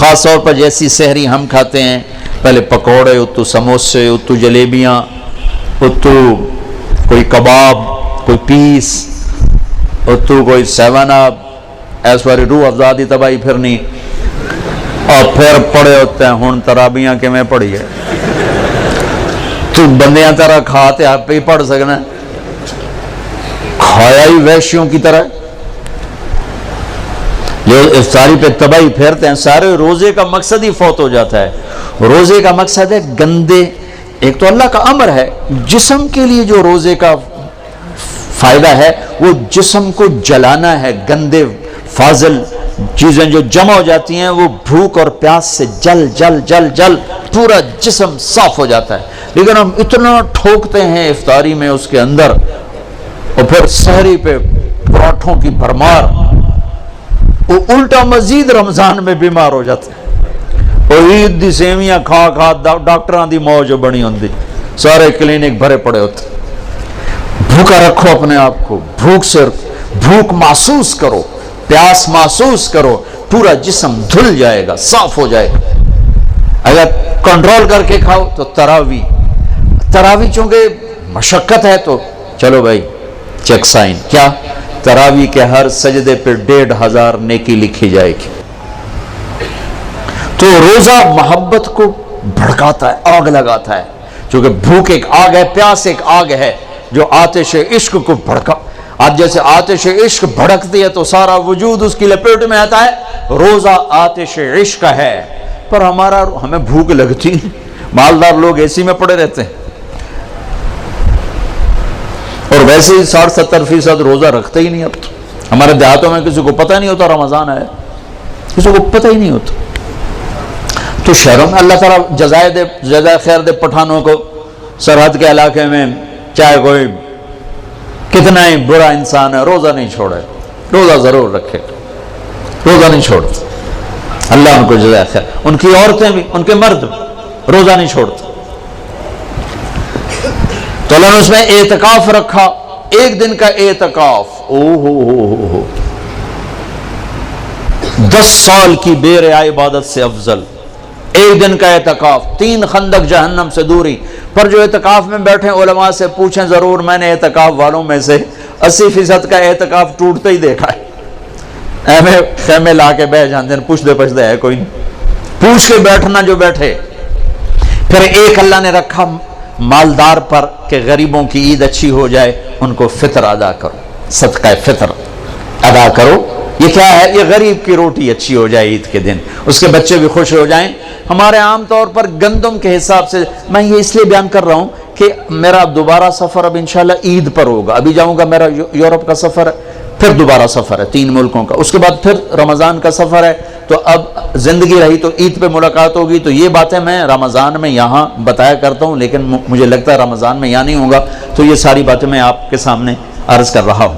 خاص طور پر جیسی سحری ہم کھاتے ہیں، پہلے پکوڑے، اتو سموسے، اتو جلیبیاں، اتو کوئی کباب، کوئی پیس، اتو کوئی 7 اپ، ایسواری روح افزادی تباہی پھرنی، اور پھر پڑے ہوتے ہیں ہون ترابیاں کے میں پڑھی ہے تو بندیاں طرح کھاتے آپ پہ ہی پڑھ سکنا، کھایا ہی وحشیوں کی طرح جو افطاری پہ تباہی پھیرتے ہیں. سارے روزے کا مقصد ہی فوت ہو جاتا ہے. روزے کا مقصد ہے گندے، ایک تو اللہ کا امر ہے، جسم کے لیے جو روزے کا فائدہ ہے وہ جسم کو جلانا ہے. گندے فاضل چیزیں جو جمع ہو جاتی ہیں وہ بھوک اور پیاس سے جل جل جل جل پورا جسم صاف ہو جاتا ہے. لیکن ہم اتنا ٹھوکتے ہیں افطاری میں اس کے اندر، اور پھر سحری پہ پراٹھوں کی بھرمار، وہ الٹا مزید رمضان میں بیمار ہو جاتے ہیں. اور عید دی سیویاں کھا کھا ڈاکٹران دی موج بنی ہوندی، سارے کلینک بھرے پڑے ہوتے. بھوکا رکھو اپنے آپ کو، بھوک محسوس کرو، پیاس محسوس کرو، پورا جسم دھل جائے گا، صاف ہو جائے گا. اگر کنٹرول کر کے کھاؤ تو تراوی چونکہ مشقت ہے تو چلو بھائی چیک سائن، کیا تراوی کے ہر سجدے پہ 1500 نیکی لکھی جائے گی. تو روزہ محبت کو بھڑکاتا ہے، آگ لگاتا ہے. چونکہ بھوک ایک آگ ہے، پیاس ایک آگ ہے جو آتش عشق کو بھڑکا. آج جیسے آتش عشق بھڑکتی ہے تو سارا وجود اس کی لپیٹ میں آتا ہے. روزہ آتش عشق ہے، پر ہمیں بھوک لگتی، مالدار لوگ اے سی میں پڑے رہتے ہیں، اور ویسے ہی 60-70% روزہ رکھتے ہی نہیں. اب تو ہمارے دیہاتوں میں کسی کو پتہ نہیں ہوتا رمضان ہے، کسی کو پتہ ہی نہیں ہوتا. تو شہروں میں اللہ تعالیٰ جزائے خیر دے پٹھانوں کو. سرحد کے علاقے میں چاہے کوئی کتنا ہی برا انسان ہے، روزہ نہیں چھوڑے، روزہ ضرور رکھے، روزہ نہیں چھوڑتے. اللہ ان کو جزائے خیر. ان کی عورتیں بھی، ان کے مرد روزہ نہیں چھوڑتے. تو اللہ نے اس میں اعتکاف رکھا، 1 دن کا اعتکاف. 10 سال کی بے ریا عبادت سے افضل 1 دن کا اعتکاف. 3 خندق جہنم سے دوری. پر جو اعتکاف میں بیٹھے علماء سے پوچھیں ضرور، میں نے اعتکاف والوں میں سے 80% کا اعتکاف ٹوٹتے ہی دیکھا ہے. ایویں خیمے لا کے بیٹھ جاندے ہیں، پوچھتے ہے کوئی نہیں. پوچھ کے بیٹھنا جو بیٹھے. پھر ایک اللہ نے رکھا مالدار پر کہ غریبوں کی عید اچھی ہو جائے، ان کو فطر ادا کرو، صدقہ فطر ادا کرو. یہ کیا ہے؟ یہ غریب کی روٹی اچھی ہو جائے عید کے دن، اس کے بچے بھی خوش ہو جائیں. ہمارے عام طور پر گندم کے حساب سے، میں یہ اس لیے بیان کر رہا ہوں کہ میرا دوبارہ سفر اب انشاءاللہ عید پر ہوگا. ابھی جاؤں گا، میرا یورپ کا سفر ہے، پھر دوبارہ سفر ہے 3 ملکوں کا، اس کے بعد پھر رمضان کا سفر ہے. تو اب زندگی رہی تو عید پہ ملاقات ہوگی. تو یہ باتیں میں رمضان میں یہاں بتایا کرتا ہوں، لیکن مجھے لگتا ہے رمضان میں یہاں نہیں ہوگا. تو یہ ساری باتیں میں آپ کے سامنے عرض کر رہا ہوں.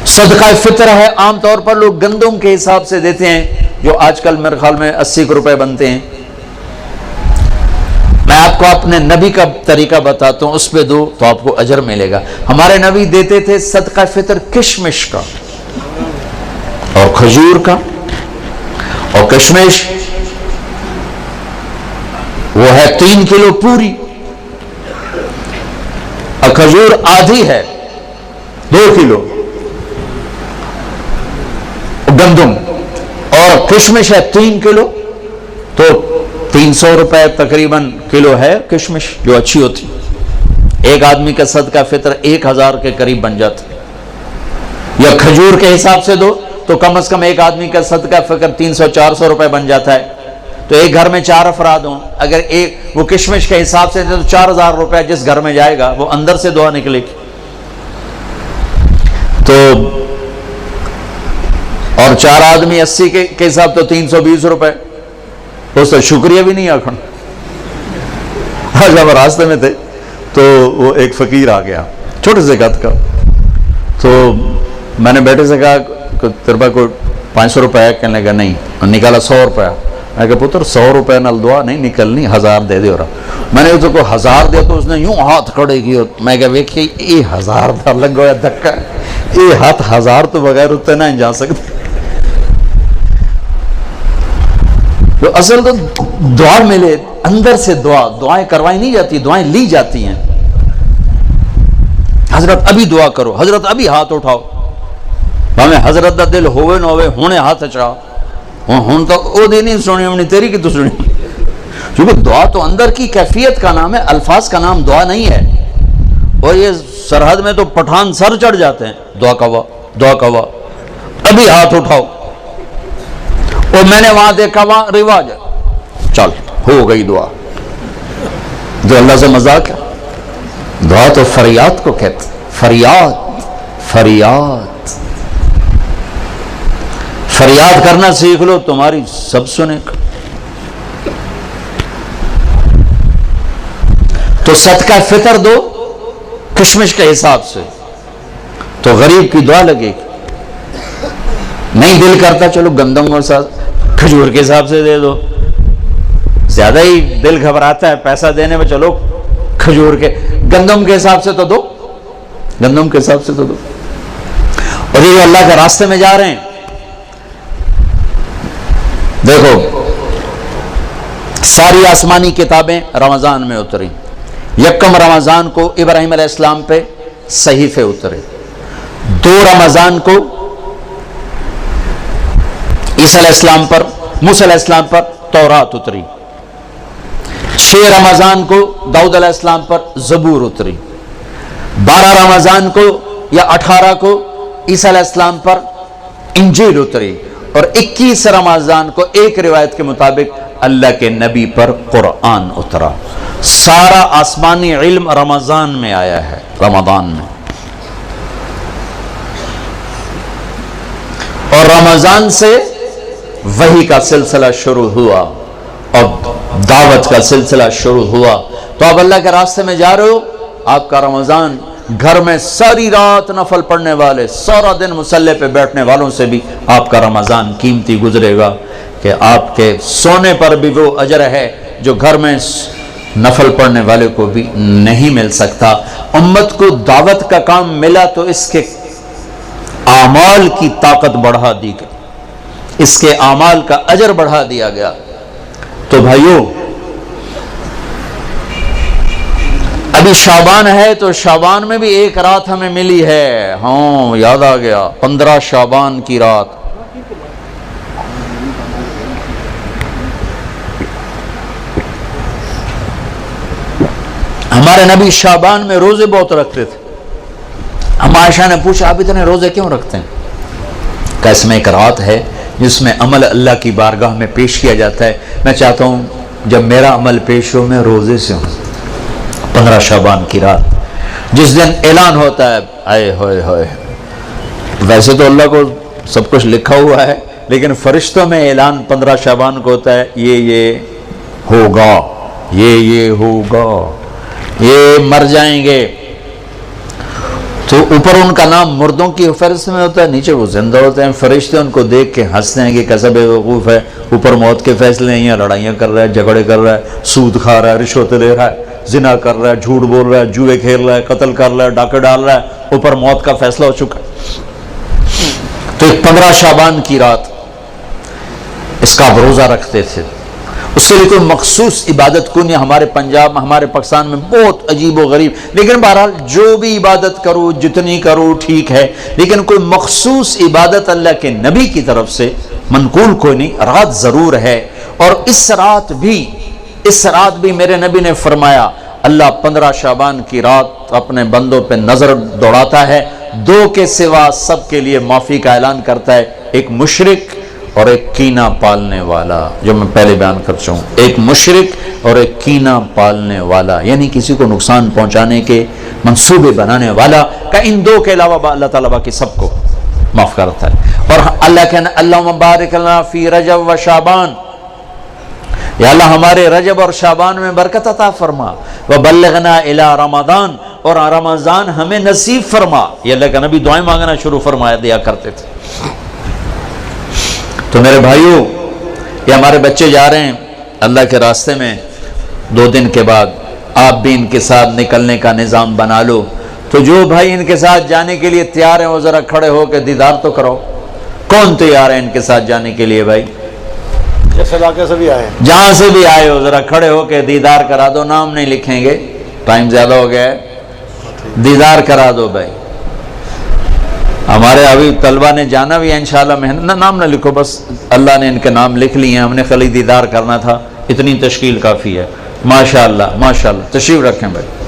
صدقہ فطر ہے، عام طور پر لوگ گندم کے حساب سے دیتے ہیں، جو آج کل میرے خیال میں 80 روپے بنتے ہیں. میں آپ کو اپنے نبی کا طریقہ بتاتا ہوں، اس پہ دو تو آپ کو اجر ملے گا. ہمارے نبی دیتے تھے صدقہ فطر کشمش کا اور کھجور کا. اور کشمش وہ ہے 3 کلو پوری، اور کھجور آدھی ہے 2 کلو گندم، اور کشمش ہے 3 کلو. تو 300 روپے تقریباً کلو ہے کشمش، جو اچھی ہوتی. ایک آدمی کا صدقہ فطر 1000 کے قریب بن جاتا. یا کھجور کے حساب سے دو تو کم از کم ایک آدمی کا صدقہ فطر 300-400 روپے بن جاتا ہے. تو ایک گھر میں 4 افراد ہوں، اگر وہ کشمش کے حساب سے تو 4000 روپے جس گھر میں جائے گا وہ اندر سے دعا نکلے گی. تو اور 4 آدمی 80 کے حساب تو 320 روپے. اس تو شکریہ بھی نہیں آخر. آج ہم راستے میں تھے تو وہ ایک فقیر آ گیا چھوٹے سے قد کا. تو میں نے بیٹے سے کہا کہ تیرے پاس کوئی 500 روپے ہے؟ کہنے لگا نہیں. نکالا 100 روپے. میں کہا پتر 100 روپے نال دعا نہیں نکلنی، 1000 دے دے. میں نے اسے کو 1000 دیا تو اس نے یوں ہاتھ کھڑے کیے. میں کہا ویکھیے یہ 1000 دا لگا ہوا دھکا، یہ ہاتھ 1000 تو بغیر اتنے نہ جا سکتے. تو اصل تو دعا ملے اندر سے، دعائیں کروائی نہیں جاتی، دعائیں لی جاتی ہیں. حضرت ابھی دعا کرو، حضرت ابھی ہاتھ اٹھاؤ، ہمیں حضرت دا دل ہوئے نہ ہوئے ہونے ہاتھ اچھا ہوں تو او دی نہیں سنی ہم نے تیری کی تو سنی. کیونکہ دعا تو اندر کی کیفیت کا نام ہے، الفاظ کا نام دعا نہیں ہے. اور یہ سرحد میں تو پٹھان سر چڑھ جاتے ہیں، دعا کوا دعا کوا، ابھی ہاتھ اٹھاؤ. اور میں نے وہاں دیکھا وہاں رواج ہے، چل ہو گئی دعا. جو اللہ سے مذاق ہے. دعا تو فریاد کو کہتے، فریاد فریاد فریاد کرنا سیکھ لو، تمہاری سب سنے گا. تو صدقہ فطر دو کشمش کے حساب سے تو غریب کی دعا لگے گی. نہیں دل کرتا چلو گندم اور ساتھ کھجور کے حساب سے دے دو. زیادہ ہی دل گھبراتا ہے پیسہ دینے میں، چلو کھجور کے گندم کے حساب سے تو دو، گندم کے حساب سے تو دو. اور یہ اللہ کے راستے میں جا رہے ہیں، دیکھو ساری آسمانی کتابیں رمضان میں اتری. یکم رمضان کو ابراہیم علیہ السلام پہ صحیفے اترے، 2 رمضان کو عیسیٰ علیہ السلام پر، موسیٰ علیہ السلام پر تورات اتری، 6 رمضان کو داؤد علیہ السلام پر زبور اتری، 12 رمضان کو یا 18 کو عیسیٰ علیہ السلام پر انجیل اتری، اور 21 رمضان کو ایک روایت کے مطابق اللہ کے نبی پر قرآن اترا. سارا آسمانی علم رمضان میں آیا ہے، رمضان میں. اور رمضان سے وحی کا سلسلہ شروع ہوا اور دعوت کا سلسلہ شروع ہوا. تو آپ اللہ کے راستے میں جا رہے ہو، آپ کا رمضان گھر میں ساری رات نفل پڑھنے والے، سارا دن مصلی پہ بیٹھنے والوں سے بھی آپ کا رمضان قیمتی گزرے گا، کہ آپ کے سونے پر بھی وہ اجر ہے جو گھر میں نفل پڑھنے والے کو بھی نہیں مل سکتا. امت کو دعوت کا کام ملا تو اس کے اعمال کی طاقت بڑھا دی گئی، اس کے اعمال کا اجر بڑھا دیا گیا. تو بھائیو ابھی شعبان ہے، تو شعبان میں بھی ایک رات ہمیں ملی ہے. ہاں یاد آ گیا، 15 شعبان کی رات. ہمارے نبی شعبان میں روزے بہت رکھتے تھے. ہم عائشہ نے پوچھا آپ اتنے روزے کیوں رکھتے ہیں؟ کہ اس میں ایک رات ہے جس میں عمل اللہ کی بارگاہ میں پیش کیا جاتا ہے. میں چاہتا ہوں جب میرا عمل پیش ہو میں روزے سے ہوں. 15 شعبان کی رات جس دن اعلان ہوتا ہے، آئے ہوئے ہوئے، ویسے تو اللہ کو سب کچھ لکھا ہوا ہے، لیکن فرشتوں میں اعلان 15 شعبان کو ہوتا ہے، یہ ہوگا، یہ ہوگا، یہ مر جائیں گے. تو اوپر ان کا نام مردوں کی فہرست میں ہوتا ہے، نیچے وہ زندہ ہوتے ہیں. فرشتے ان کو دیکھ کے ہنستے ہیں کہ کیسا بے وقوف ہے، اوپر موت کے فیصلے ہیں، یہاں لڑائیاں کر رہا ہے، جھگڑے کر رہا ہے، سود کھا رہا ہے، رشوت لے رہا ہے، زنا کر رہا ہے، جھوٹ بول رہا ہے، جوئے کھیل رہا ہے، قتل کر رہا ہے، ڈاکے ڈال رہا ہے، اوپر موت کا فیصلہ ہو چکا ہے. تو ایک 15 شعبان کی رات اس کا آپ روزہ رکھتے تھے. اس کے لیے کوئی مخصوص عبادت کو نہیں. ہمارے پنجاب میں، ہمارے پاکستان میں بہت عجیب و غریب، لیکن بہرحال جو بھی عبادت کرو جتنی کرو ٹھیک ہے، لیکن کوئی مخصوص عبادت اللہ کے نبی کی طرف سے منقول کوئی نہیں. رات ضرور ہے، اور اس رات بھی میرے نبی نے فرمایا اللہ 15 شعبان کی رات اپنے بندوں پہ نظر دوڑاتا ہے. 2 کے سوا سب کے لیے معافی کا اعلان کرتا ہے، ایک مشرک اور ایک کینہ پالنے والا، جو میں پہلے بیان کر چکا ہوں. ایک مشرک اور ایک کینہ پالنے والا، یعنی کسی کو نقصان پہنچانے کے منصوبے بنانے والا، کہ ان 2 کے علاوہ اللہ تعالیٰ باقی سب کو معاف کرتا ہے. اور اللہ کہنا اللہم بارک لنا فی رجب و شعبان، یا اللہ ہمارے رجب اور شعبان میں برکت عطا فرما، وبلغنا الی رمضان، اور رمضان ہمیں نصیب فرما. یہ اللہ کا نبی دعائیں مانگنا شروع فرمایا دیا کرتے تھے. تو میرے بھائیوں، یہ ہمارے بچے جا رہے ہیں اللہ کے راستے میں. 2 دن کے بعد آپ بھی ان کے ساتھ نکلنے کا نظام بنا لو. تو جو بھائی ان کے ساتھ جانے کے لیے تیار ہیں وہ ذرا کھڑے ہو کے دیدار تو کرو. کون تیار ہے ان کے ساتھ جانے کے لیے بھائی؟ جس علاقے سے بھی آئے ہیں، جہاں سے بھی آئے ہو ذرا کھڑے ہو کے دیدار کرا دو. نام نہیں لکھیں گے، ٹائم زیادہ ہو گیا ہے. دیدار کرا دو بھائی. ہمارے ابھی طلبہ نے جانا بھی ہے انشاءاللہ. محنت نام نہ لکھو، بس اللہ نے ان کے نام لکھ لیے ہیں. ہم نے خالی دیدار کرنا تھا، اتنی تشکیل کافی ہے. ماشاءاللہ ماشاءاللہ. تشریف رکھیں بھائی.